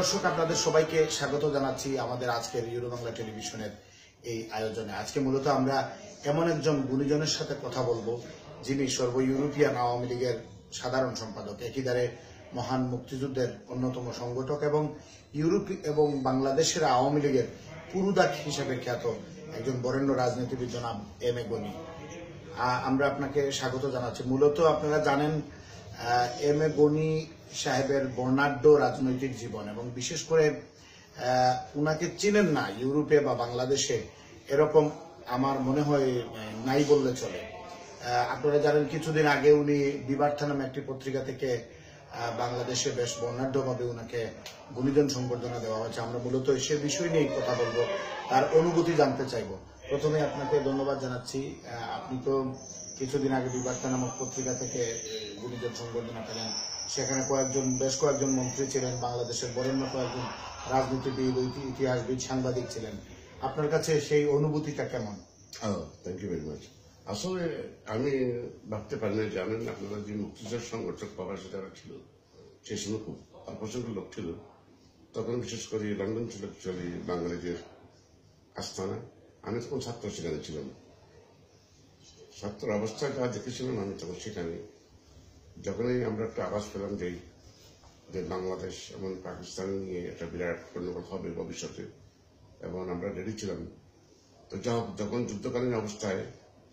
দর্শক, আপনাদের সবাইকে স্বাগত জানাচ্ছি আমাদের আজকের ইউরো বাংলা টেলিভিশনের এই আয়োজনে। আজকে মূলত আমরা এমন একজন গুণীজনের সাথে কথা বলবো যিনি সর্ব ইউরোপিয়ান আওয়ামী লীগের সাধারণ সম্পাদক, একইদারে মহান মুক্তিযুদ্ধের অন্যতম সংগঠক এবং ইউরোপ এবং বাংলাদেশের আওয়ামী লীগের পুরুদাক হিসেবে খ্যাত একজন বরেণ্য রাজনীতিবিদ জনাব এম এ গনি। আমরা আপনাকে স্বাগত জানাচ্ছি। মূলত আপনারা জানেন এম এ গনি সাহেবের বর্ণাঢ্য রাজনৈতিক জীবন এবং বিশেষ করে উনাকে চিনেন না ইউরোপে বা বাংলাদেশে এরকম আমার মনে হয় নাই বললে চলে। আপনারা জানেন কিছুদিন আগে উনি বিবার্থা নামে একটি পত্রিকা থেকে বাংলাদেশে বেশ বর্ণাঢ্যভাবে উনাকে গুণীজন সংবর্ধনা দেওয়া হয়েছে। আমরা মূলত সে বিষয় নিয়েই কথা বলবো, তার অনুভূতি জানতে চাইবো। প্রথমে আপনাকে ধন্যবাদ জানাচ্ছি। আপনি তো কিছুদিন আগে বিবার্থা নামক পত্রিকা থেকে গুণীজন সংবর্ধনা পেলেন। সেখানে বেশ কয়েকজন মন্ত্রী ছিলেন, বাংলাদেশের বরেণ্য কয়েকজন রাজনীতিবিদ, ইতিহাসবিদ, সাংবাদিক ছিলেন। আপনার কাছে সেই অনুভূতিটা কেমন? Thank you very much. আসলে আমি ভাবতে পারি না, জানেন আপনারা যে মুক্তিযুদ্ধের সংগঠক প্রবাসী যারা ছিল সেই সময় খুব অল্পসংখ্যক লোক ছিল। তখন বিশেষ করে লন্ডন ছিল অ্যাকচুয়ালি বাঙালিদের আস্থানা। আমি তখন ছাত্র সেখানে ছিলাম। ছাত্র অবস্থায় যা দেখেছিলাম আমি তখন সেখানে, যখনই আমরা একটা আভাস পেলাম যে বাংলাদেশ এবং পাকিস্তান নিয়ে একটা বিরাট গণ্ডগোল হবে ভবিষ্যতে, এবং আমরা রেডি ছিলাম। তো যখন যুদ্ধকালীন অবস্থায়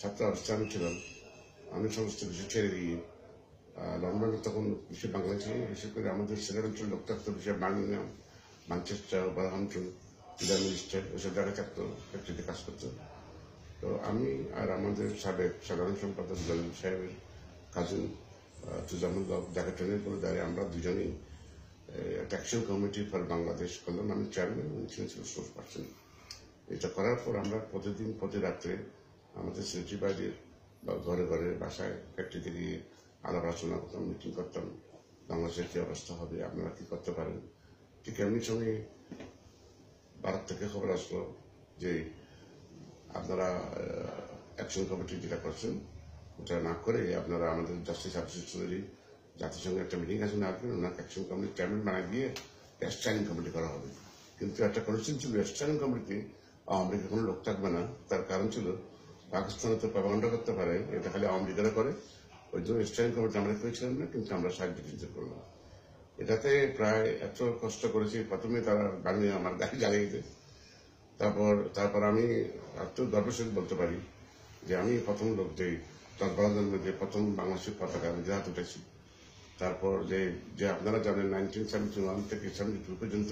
ছাত্র অবস্থায় আমি ছিলাম, আমি সমস্ত কিছু ছেড়ে দিয়ে লন্ডনে তখন বেশি বাংলা ছিল, বিশেষ করে আমাদের সিলেট অঞ্চল লোক থাকতো, বিশেষ বার্মিংহাম, ম্যানচেস্টার, ওভারহ্যাম্পটন, মিনিস্টার, এসব জায়গায় থাকতো, ফ্যাক্টরিতে কাজ করতো। তো আমি আর আমাদের সাবেক সাধারণ সম্পাদক জলিল সাহেবের কাজিন তুজামুল্লাহ, যাকে ট্রেনের করে দাঁড়িয়ে আমরা দুজনেই একটা অ্যাকশন কমিটি ফর বাংলাদেশ করলাম। আমি চেয়ারম্যান, উনি ছিলেন সোর্স পার্সন। এটা করার পর আমরা প্রতিদিন প্রতি রাত্রে আমাদের সেক্রেটারি বাইরের বা ঘরে ঘরে বাসায় ফ্যাক্টরিতে গিয়ে আলাপ আলোচনা করতাম, মিটিং করতাম, বাংলাদেশের কী অবস্থা হবে, আপনারা কী করতে পারেন। ঠিক এমনি সঙ্গে ভারত থেকে খবর আসলো যে আপনারা অ্যাকশন কমিটি যেটা করছেন ওটা না করে আপনারা আমাদের জাস্টিস অ্যাসোসিয়েশনেরই জাতিসংঘে একটা মিটিং আছে না, আসবেন, ওনাকে অ্যাকশন কমিটি চেয়ারম্যান বানিয়ে দিয়ে স্ট্যান্ডিং কমিটি করা হবে। কিন্তু একটা কন্ডিশন ছিল, স্ট্যান্ডিং কমিটি আওয়ামী লীগের কোনো লোক থাকবে না। তার কারণ ছিল পাকিস্তানে তো প্রপাগান্ডা করতে পারে, এটা খালি আওয়ামী লীগেরা করে। ওই জন্য স্ট্যান্ডিং কমিটি আমরা করেছিলাম না, কিন্তু আমরা সাহায্য চিন্তা করলাম। এটাতে প্রায় এত কষ্ট করেছি। প্রথমে তারা বানিয়ে আমার গাড়ি জ্বালিয়ে দেয়। তারপর আমি এত গর্বের সাথে বলতে পারি যে আমি প্রথম লোক যে 10 12 জনের মধ্যে প্রথম বাংলাদেশের পতাকা আমি হাত উঠেছি। তারপর যে আপনারা জানেন 1971 থেকে 72 পর্যন্ত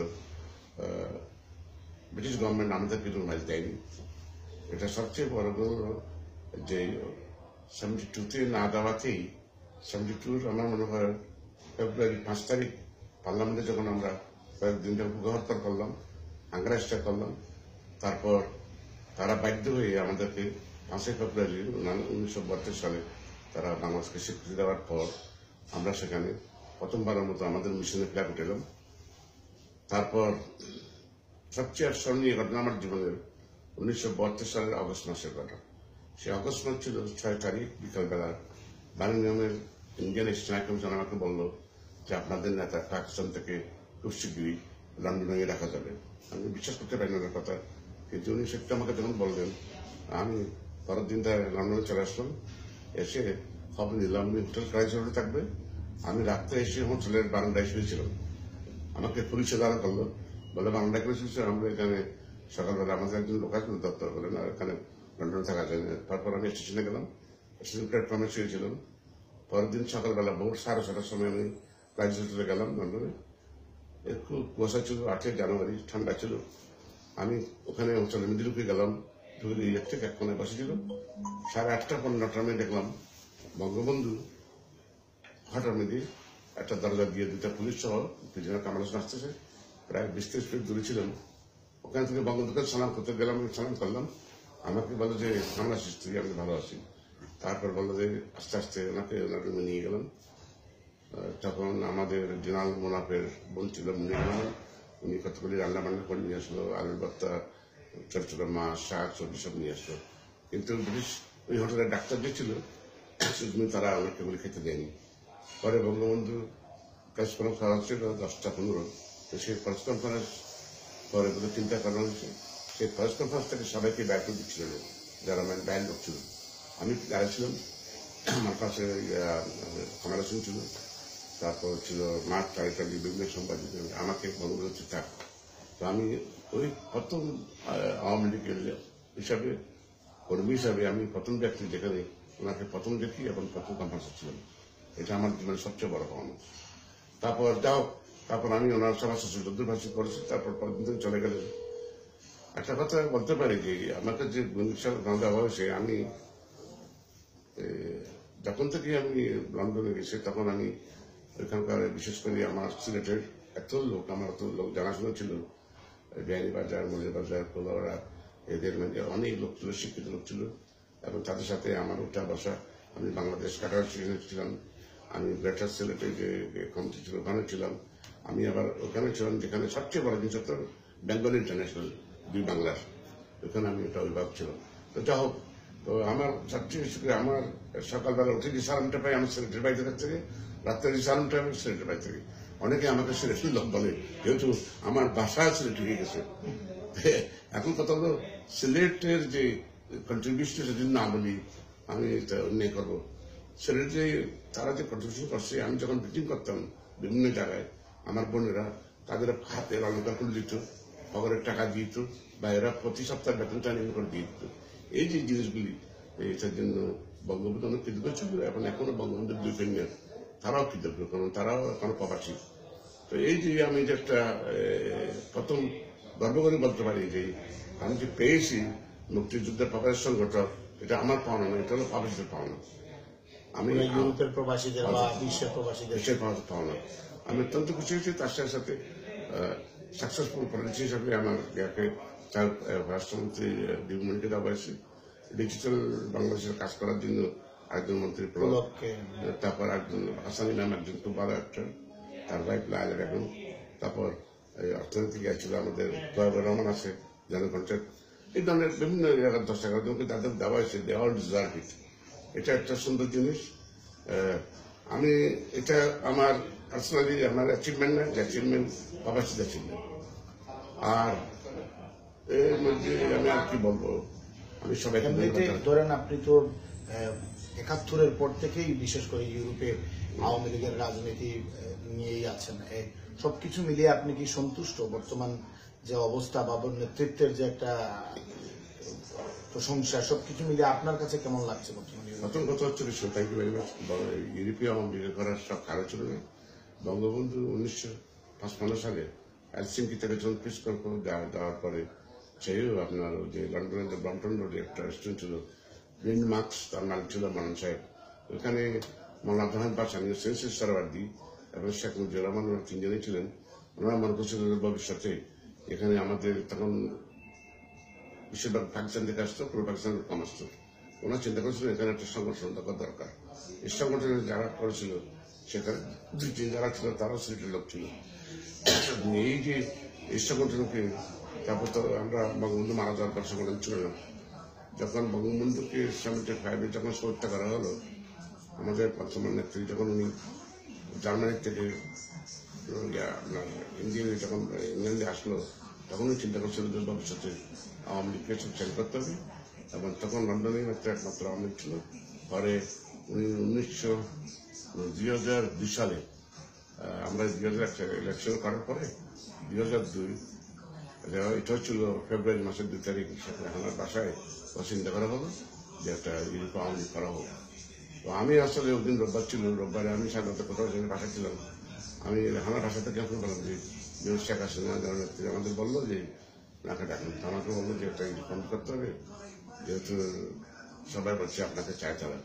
ব্রিটিশ গভর্নমেন্ট আমাদেরকে রিকগনাইজ দেয়নি। এটা সবচেয়ে বড় যে 72-তে না দেওয়াতেই 72 আমার মনে হয় ফেব্রুয়ারি 5 তারিখ পার্লামেন্টে যখন আমরা কয়েকদিন হরতাল করলাম, হাঙ্গার স্ট্রাইক করলাম, তারপর তারা বাধ্য হয়ে আমাদেরকে 5 ফেব্রুয়ারি 1972 সালে তারা বাংলাদেশকে স্বীকৃতি দেওয়ার পর আমরা সেখানে প্রথমবারের মতো আমাদের মিশনে ফ্ল্যাগ উঠেলাম। তারপর সবচেয়ে স্মরণীয় ঘটনা আমার জীবনের 1972 সালের অগস্ট মাসের কথা। সেই অগস্ট মাস ছিল 6 তারিখ বিকালবেলা বার্মিংহামের ইন্ডিয়ান স্ট্যান্ড কমিশন আমাকে বললো যে আপনাদের নেতা পাকিস্তান থেকে খুব শীঘ্রই লন্ডনে রাখা যাবে। আমি বিশ্বাস করতে পারি না কথা, কিন্তু উনি সেটা আমাকে যখন বললেন, আমি পরের দিন লন্ডনে চলে আসলাম। এসে খবর নিলাম উনি হোটেল ক্রাইসলে থাকবে। আমি রাত্রে এসে হোটেলের বারান্দায় শুয়েছিলাম। আমাকে পুলিশে দাঁড়া করলো, বলে বারান্দায় করে শুয়েছিলাম। আমরা এখানে সকালবেলা আমাদের একজন লোক আসবেন দপ্তর বলেন, আর এখানে লন্ডনে থাকা যায় না। তারপর আমি স্টেশনে গেলাম, স্টেশন প্ল্যাটফর্মে শুয়েছিলাম। পরের দিন সকালবেলা ভোর 6:30টার সময় আমি ক্রাইস হোটেলে গেলাম লন্ডনে। একটু কুয়াশা ছিল, 8 জানুয়ারি, ঠান্ডা ছিল। আমি ওখানে হোটেলের মধ্যে ঢুকে গেলাম, ঢুকে ইলেকট্রিক এক কোণে বসেছিল। 8:30 পর 9টার মধ্যে দেখলাম বঙ্গবন্ধু হঠাৎ মধ্যে একটা দরজা দিয়ে 2টা পুলিশ সহ প্রিজনার কামাল হোসেন আসতেছে। প্রায় 20-30 ফিট দূরে ছিলাম। ওখান থেকে বঙ্গবন্ধুকে সালাম করতে গেলাম, সালাম করলাম। আমাকে বললো যে আমরা আছিস, আমি ভালো আছি। তারপর বললো যে আস্তে আস্তে ওনাকে ওনার রুমে নিয়ে গেলাম। তখন আমাদের জেনারেল মোনাফের বোন ছিল মুনির, উনি কতগুলি রান্না বান্না করে নিয়ে আসলো, আলুর ভর্তা, ছোট ছোট মাছ, শাক সবজি সব নিয়ে আসলো। কিন্তু ব্রিটিশ ওই হোটেলের ডাক্তার যে ছিল তারা অনেকগুলি খেতে দেয়নি। পরে বঙ্গবন্ধু কাজ করে খাওয়া ছিল 10টা 15। তো সেই প্রেস কনফারেন্স পরে বলে চিন্তা করা হয়েছে সেই প্রেস কনফারেন্স থেকে সবাইকে ব্যয় করে দিচ্ছিল না, যারা মানে ব্যয় লোক ছিল। আমি ছিলাম, আমার পাশে কামারা সিং ছিল, তারপর ছিল মাঠ টাইটালি বিভিন্ন সম্পাদিত, আমাকে বন্ধ হচ্ছে থাক। তো আমি ওই প্রথম আওয়ামী লীগের হিসাবে কর্মী হিসাবে আমি প্রথম ব্যক্তি যেখানে ওনাকে প্রথম দেখি এবং প্রথম কনফারেন্স ছিলাম। এটা আমার জীবনের সবচেয়ে বড় পাওনা। তারপর তারপর আমি ওনার সভা শ্বশুর যুদ্ধভাষী করেছি, তারপর পরদিন থেকে চলে গেলেন। একটা কথা বলতে পারি যে আমাকে যে গুণিসার গাঁদা হয়েছে, আমি যখন থেকে আমি লন্ডনে গেছি তখন আমি ওইখানকার বিশেষ করে আমার সিলেটের আমার এত লোক জানাশোনা ছিল, বিয়ানীবাজার, মৌলভীবাজার, কোলাউড়া, এদের মধ্যে অনেক লোক ছিল, শিক্ষিত লোক ছিল, এবং তাদের সাথে আমার উঠা বসা। আমি বাংলাদেশ কাটার ছিলাম, আমি গ্রেটার সিলেটে যে কমিটি ছিল ওখানে ছিলাম। আমি আবার ওখানে ছিলাম যেখানে সবচেয়ে বড় জিনিস হতো বেঙ্গল ইন্টারন্যাশনাল, দুই বাংলার, ওখানে আমি ওটা অভিভাবক ছিলাম। তো যা হোক, তো আমার সবচেয়ে বেশি করে আমার সকালবেলা উঠে যে সালামটা পাই আমার সিলেটের বাড়িতে কাছ থেকে, রাত্রে যে সালামটা আমি সিলেটের বাড়ি থেকে। অনেকে আমাকে সিলেটের লোক বলে, যেহেতু আমার বাসা সিলেট হয়ে গেছে। এখন কথা হলো সিলেটের যে কন্ট্রিবিউশন যদি না বলি আমি এটা অন্যায় করবো। সিলেটে তারা যে কন্ট্রিবিউশন করছে, আমি যখন মিটিং করতাম বিভিন্ন জায়গায়, আমার বোনেরা তাদের হাতে অলঙ্কার করে দিত, খবরের টাকা দিত, বা এরা প্রতি সপ্তাহে বেতনটা নিয়ে করে দিয়ে দিত। এই যে জিনিসগুলি, এটার জন্য বঙ্গবন্ধু অনেক কৃতজ্ঞ ছিল, এখন এখনো বঙ্গবন্ধুর দুই কন্যা তারাও কৃতজ্ঞ, কারণ তারাও এখনো প্রবাসী। তো এই যে আমি যে একটা প্রথম গর্ব করে বলতে পারি যে আমি যে পেয়েছি মুক্তিযুদ্ধের প্রকাশ সংগঠক, এটা আমার পাওনা না, এটা হলো প্রবাসীদের পাওনা। আমি ইউরোপের প্রবাসীদের বা বিশ্বের প্রবাসীদের পাওনা। আমি অত্যন্ত খুশি হয়েছি। তার সাথে সাথে সাকসেসফুল পলিসি হিসাবে আমার তার রাষ্ট্রমন্ত্রী ডিভিমন্ত্রী দেওয়া হয়েছে, ডিজিটাল বাংলাদেশের কাজ করার জন্য একজন মন্ত্রী, তারপর একজন হাসানি নাম একজন খুব ভালো একটা, তার ওয়াইফ লাইলা বেগম, তারপর অর্থনীতি ছিল আমাদের রহমান আছে জনকণ্ঠের, এই ধরনের বিভিন্ন জায়গার 10-11 জনকে তাদের দেওয়া হয়েছে। They all deserve it. এটা একটা সুন্দর জিনিস। আমি এটা আমার পার্সোনালি আমার অ্যাচিভমেন্ট না, যে অ্যাচিভমেন্ট প্রবাসীর অ্যাচিভমেন্ট। আর এর মধ্যে আমি আর কি বলবো, আমি সবাইকে ধরেন আপনি তো 71-এর পর থেকেই বিশেষ করে ইউরোপে আওয়ামী লীগের রাজনীতি নিয়েই আছেন। সবকিছু মিলিয়ে আপনি কি সন্তুষ্ট? বর্তমান যে অবস্থা বা নেতৃত্বের যে একটা প্রশংসা, সবকিছু মিলিয়ে আপনার কাছে কেমন লাগছে বর্তমানে? প্রথম কথা হচ্ছে থ্যাংক ইউ ভেরি মাচ। ইউরোপীয় আওয়ামী লীগের করার সব কারণ ছিল না। বঙ্গবন্ধু 1955 সালে হেলসিঙ্কি থেকে যখন পিস কনফারেন্স দেওয়ার পরে সেও আপনার যে লন্ডনের যে ব্রম্পটন রোডে একটা রেস্টুরেন্ট ছিল, গ্রিন মার্কস, তার মালিক ছিল মানন সাহেব। ওখানে মৌলানা আব্দুল বাসানি, সেন্সিস সরওয়ার্দী এবং শেখ মুজিবুর রহমান, ওরা তিনজনই ছিলেন। ওনারা মনে করছিলেন ভবিষ্যতে এখানে আমাদের তখন বেশিরভাগ পাকিস্তান থেকে আসতো, পুরো পাকিস্তান কম আসতো। ওনারা চিন্তা করেছিলেন এখানে একটা সংগঠন দরকার। এই সংগঠনে যারা করেছিল সেখানে 2-3 যারা ছিল তারাও সিলেটের লোক ছিল। এই যে এই সংগঠনকে, তারপর তো আমরা বঙ্গবন্ধু মারা যাওয়ার পর সংগঠন ছিল না। যখন বঙ্গবন্ধুকে 75-এ যখন হত্যা করা হলো, আমাদের বর্তমান নেত্রী যখন উনি জার্মানি থেকে আপনার ইন্ডিয়ানে যখন ইংল্যান্ডে আসলো, তখন উনি চিন্তা করছিল যে ভবিষ্যতে আওয়ামী লীগকে চালু করতে হবে। এবং তখন লন্ডনে একমাত্র আওয়ামী লীগ ছিল। পরে উনি 2002 সালে আমরা 2001 ইলেকশন করার পরে 2002 এটা হচ্ছিল ফেব্রুয়ারি মাসের 2 তারিখ, আমার বাসায় চিন্তা করা হলো যে একটা ইউরোপ আওয়ামী লীগ করা হোক। তো আমি আসলে ওই দিন রোববার ছিল, রোববারে আমি সাধারণত কোথাও বাসা ছিলাম। আমি আমার বাসা থেকে এখন বললাম যে শেখ হাসিনা নেত্রী আমাদের বললো যে আপনাকে ডাকুন। আমাকে বললো যে একটা ফোন করতে হবে, যেহেতু সবাই বলছে আপনাকে চায় তারা।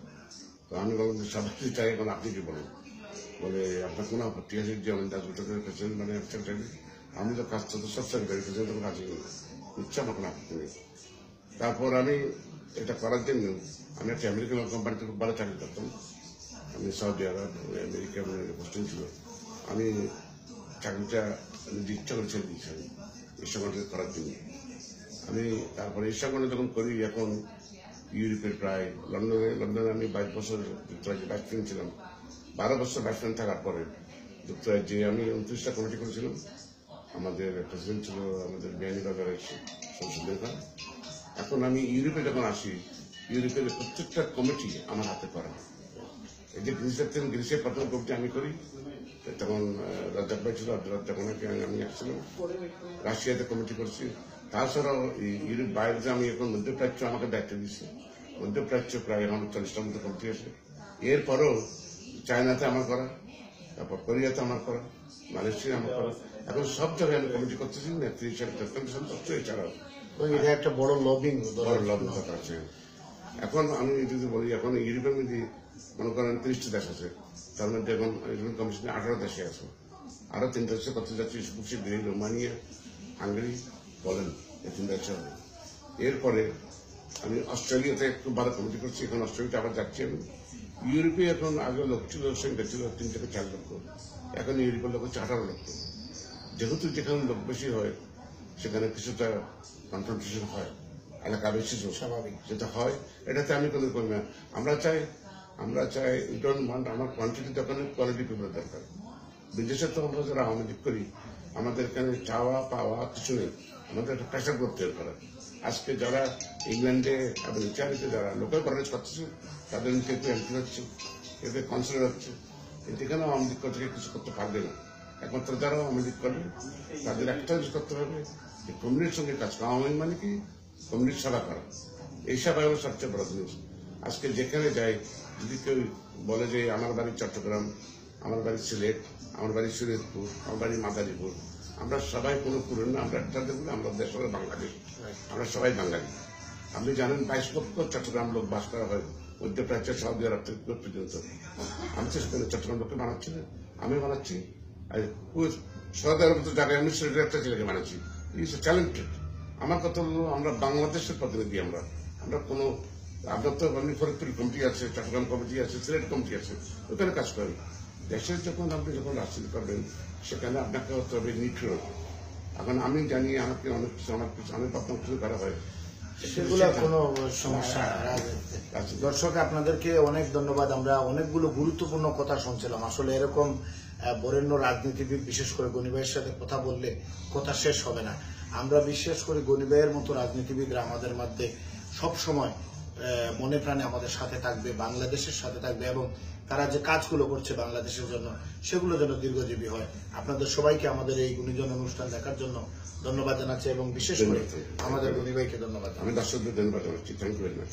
তো আমি বললাম যে সবাই চাই, এখন আপনি কি বলেন? বলে আপনার কোনো আপত্তি আছে যে আমি প্রেসিডেন্ট মানে আমি তো কাজ তো সব সেক্রেটারি প্রেসিডেন্ট কাজ ইচ্ছা আমার কোনো আপত্তি নেই। তারপর আমি এটা করার জন্য আমি একটা আমেরিকান কোম্পানিতে খুব ভালো চাকরি করতাম। আমি সৌদি আরব, আমেরিকা পোস্টিং ছিল। আমি চাকরিটা ইচ্ছা করে ছেড়ে দিয়েছি আমি এই সংগঠন করার জন্য। আমি তারপরে এই সংগঠন যখন করি, এখন ইউরোপের প্রায় লন্ডনে আমি 22 বছর যুক্তরাজ্যে ভাইস প্রেসিডেন্ট ছিলাম। 12 বছর ভাইস প্রেসিডেন্ট থাকার পরে যুক্তরাজ্যে আমি 29টা কমিটি করেছিলাম, আমাদের প্রেসিডেন্ট ছিল আমাদের বিয়ানীবাজারের সংসদীয় খান। এখন আমি ইউরোপে যখন আসি, ইউরোপের প্রত্যেকটা কমিটি আমার হাতে করা। এই যে গ্রিসের প্রথম কমিটি আমি করি, তখন রাজ্জাক ভাই ছিল, আব্দুল রাজ্জাক ওনাকে আমি আসছিলাম। রাশিয়াতে কমিটি করছি। তাছাড়াও ইউরোপ বাইরে যে আমি এখন মধ্যপ্রাচ্য আমাকে দায়িত্ব দিচ্ছি। মধ্যপ্রাচ্য প্রায় এখন 40টার মতো কমিটি আছে। এরপরও চায়নাতে আমার করা, তারপর কোরিয়াতে আমার করা, মালয়েশিয়া আমার করা। এখন সব জায়গায় আমি কমিটি করতেছি না, এছাড়াও এটা একটা বড় লবিং কথা আছে। এখন আমি যদি বলি, এখন ইউরোপের মধ্যে মনে করেন 30টা দেশ আছে, তার মধ্যে এখন ইউরোপিয়ান কমিশনে 18 দেশে আছে। আরো 3 দেশে করতে যাচ্ছি, রোমানিয়া, হাঙ্গেরি, পোল্যান্ড, এই 3 দেশে হবে। এরপরে আমি অস্ট্রেলিয়াতে একটু ভালো কমিটি করছি, এখন অস্ট্রেলিয়াতে আবার যাচ্ছি আমি। ইউরোপে এখন আগে লোক ছিল, সংখ্যা ছিল 3 থেকে 4 লক্ষ, এখন ইউরোপের লোক হচ্ছে 18 লক্ষ। যেহেতু যেখানে লোক বেশি হয় সেখানে কিছুটা কনফ্রন্টেশন হয়, এলাকা বেশি স্বাভাবিক যেটা হয়, এটাতে আমি কোনো করি না। আমরা চাই ডোন্ট ওয়ান্ট আমার কোয়ান্টিটি দরকার, কোয়ালিটি পিপলের দরকার। বিদেশে তো আমরা যারা আওয়ামী লীগ করি, আমাদের এখানে চাওয়া পাওয়া কিছু নেই, আমাদের একটা প্রেশার করতে পারে। আজকে যারা ইংল্যান্ডে এবং ইটালিতে যারা লোকাল কলেজ করতেছে, তাদের কেউ এমপি হচ্ছে, কেউ কাউন্সিলর হচ্ছে, এখানে আওয়ামী লীগ থেকে কিছু করতে পারবে না। একমাত্র যারা আওয়ামী লীগ করবে তাদের একটা জিনিস করতে হবে, কমিউনিটির সঙ্গে কাজ করা। আওয়ামী মানে কি? কমিউনিটি সেবা করা। এই সেবাই হলো সবচেয়ে বড় জিনিস। আজকে যেখানে যাই, যদি কেউ বলে যে আমার বাড়ি চট্টগ্রাম, আমার বাড়ি সিলেট, আমার বাড়ি শরীয়তপুর, আমার বাড়ি মাদারীপুর, আমরা সবাই কোনো পুরন না, আমরা একটা দেখবো আমরা দেশের বাঙালি, আমরা সবাই বাঙালি। আপনি জানেন 22 লক্ষ চট্টগ্রাম লোক বাস করা হয়, মধ্যপ্রাচ্য, সৌদি আরব থেকে পর্যন্ত। আমি তো সেখানে চট্টগ্রাম লোককে বানাচ্ছি না, আমি বানাচ্ছি। আর সৌদি আরব তো জায়গায় আমি সিলেটের একটা ছেলেকে বানাচ্ছি, ইজ ট্যালেন্টেড। আমার কথা হলো আমরা বাংলাদেশের প্রতিনিধি, আমরা কোনো, আপনার তো এমনি ফরিদপুর কমিটি আছে, চট্টগ্রাম কমিটি আছে, সিলেট কমিটি আছে, ওখানে কাজ করি। দেশের আপনি যখন রাজনীতি করবেন, সেখানে আপনাকে হতে হবে নিউট্রাল। এখন আমি জানি আমাকে অনেক কিছু অনেক আপনার কিছু করা হয়, সেগুলো কোনো সমস্যা রাজনীতি। দর্শক, আপনাদেরকে অনেক ধন্যবাদ। আমরা অনেকগুলো গুরুত্বপূর্ণ কথা শুনছিলাম। আসলে এরকম বরেণ্য রাজনীতিবিদ, বিশেষ করে গনি ভাইয়ের সাথে কথা বললে কথা শেষ হবে না। আমরা বিশ্বাস করি গনি ভাইয়ের মতো রাজনীতিবিদরা আমাদের মধ্যে সবসময় মনে প্রাণে আমাদের সাথে থাকবে, বাংলাদেশের সাথে থাকবে, এবং তারা যে কাজগুলো করছে বাংলাদেশের জন্য, সেগুলো যেন দীর্ঘজীবী হয়। আপনাদের সবাইকে আমাদের এই গুণীজন অনুষ্ঠান দেখার জন্য ধন্যবাদ জানাচ্ছি, এবং বিশেষ করে আমাদের গনি ভাইকে ধন্যবাদ। আমি দর্শকদের ধন্যবাদ জানাচ্ছি। Thank you very much.